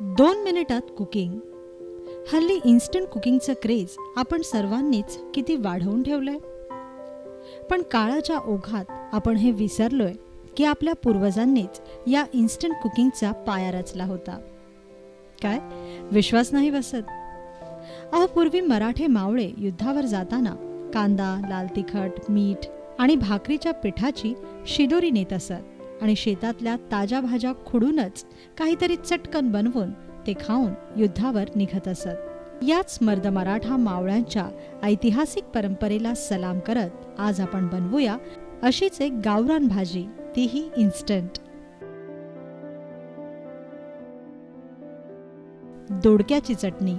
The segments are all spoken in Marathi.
2 मिनिटात कुकिंग. हल्ली इन्स्टंट कुकिंगचं क्रेज आपण सर्वांनीच किती वाढवून ठेवलंय. पण काळाच्या ओघात आपण हे विसरलोय की आपल्या पूर्वजांनीच या इन्स्टंट कुकिंगचा पाया रचला होता. काय विश्वास नाही बसत? अहो, पूर्वी मराठे मावळे युद्धावर जाताना कांदा, लाल तिखट, मीठ आणि भाकरीच्या पिठाची शिदोरी नेत असत आणि शेतातल्या ताज्या भाज्या खुडूनच काहीतरी चटकन बनवून ते खाऊन युद्धावर निघत असत. याच मर्द मराठा मावळ्यांच्या ऐतिहासिक परंपरेला सलाम करत आज आपण बनवूया अशीच एक गावरान भाजी, तीही इन्स्टंट. दोडक्याची चटणी.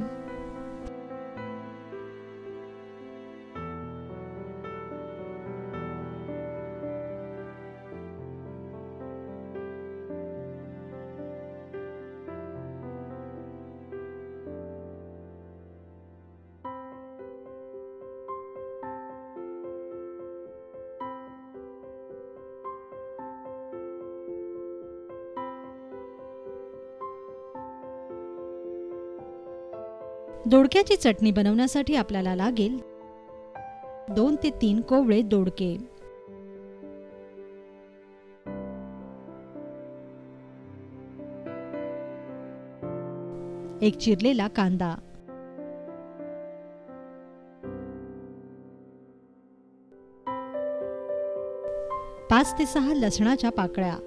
दोडक्याची चटणी बनवण्यासाठी आपल्याला लागेल 2 ते 3 कोवळे दोडके, एक चिरलेला कांदा, पाच ते 6 लसणाच्या पाकळ्या,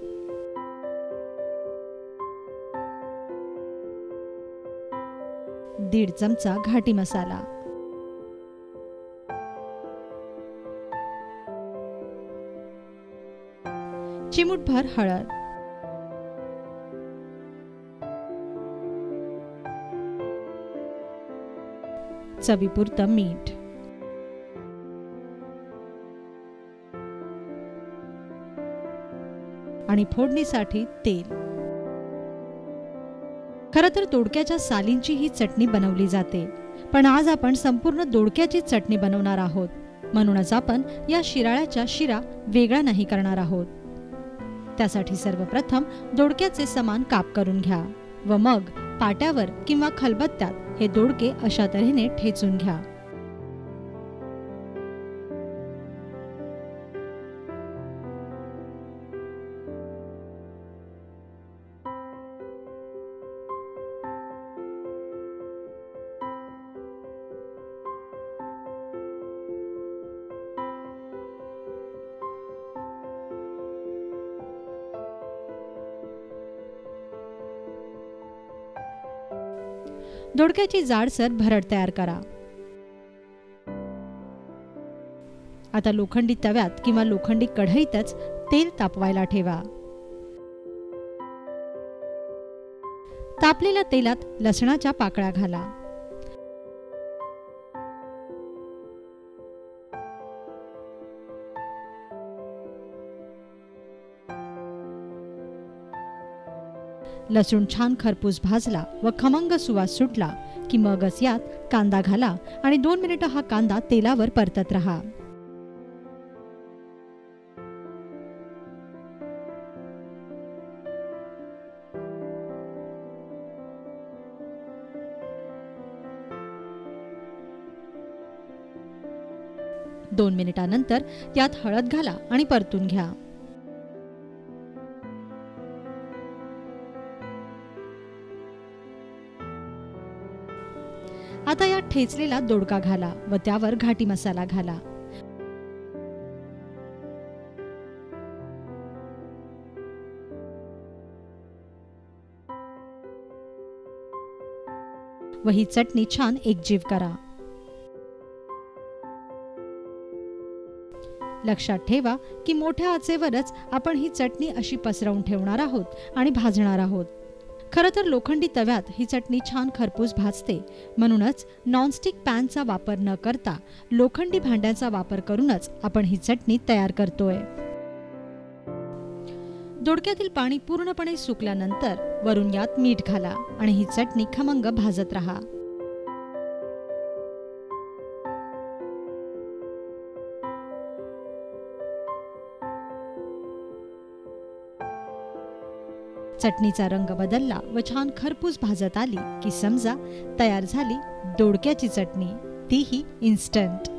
दीड चमचा घाटी मसाला, चिमूटभर हळद, चवीपुरतं मीठ, आणि फोडणीसाठी तेल. खरं तर दोडक्याच्या सालींची ही चटणी बनवली जाते, पण आज आपण संपूर्ण दोडक्याची चटणी बनवणार आहोत. म्हणूनच आपण या शिराळ्याच्या शिरा वेगळा नाही करणार आहोत. त्यासाठी सर्वप्रथम दोडक्याचे समान काप करून घ्या व मग पाट्यावर किंवा खलबत्त्यात हे दोडके अशा तऱ्हेने ठेचून घ्या. दोडक्याची जाडसर भरड तयार करा. आता लोखंडी तव्यात किंवा लोखंडी कढईतच तेल तापवायला ठेवा. तापलेल्या तेलात लसणाच्या पाकळ्या घाला. लसूण छान खरपूस भाजला व खमंग सुवास सुटला की मगच यात कांदा घाला आणि 2 मिनिटं हा कांदा तेलावर परतत रहा. दोन मिनिटांनंतर यात हळद घाला आणि परतून घ्या. आता यात ठेचलेला दोडका घाला व त्यावर घाटी मसाला घाला. व ही चटणी छान एकजीव करा. लक्षात ठेवा की मोठ्या आचेवरच आपण ही चटणी अशी पसरवून ठेवणार आहोत आणि भाजणार आहोत. खरं तर लोखंडी तव्यात ही चटणी छान खरपूस भाजते, म्हणूनच नॉनस्टिक पॅनचा वापर न करता लोखंडी भांड्याचा वापर करूनच आपण ही चटणी तयार करतोय. दोडक्यातील पाणी पूर्णपणे सुकल्यानंतर वरून यात मीठ घाला आणि ही चटणी खमंग भाजत रहा. चटणीचा रंग बदलला व छान खरपूस भाजत आली की समजा तयार झाली दोडक्याची चटणी, तीही इन्स्टंट.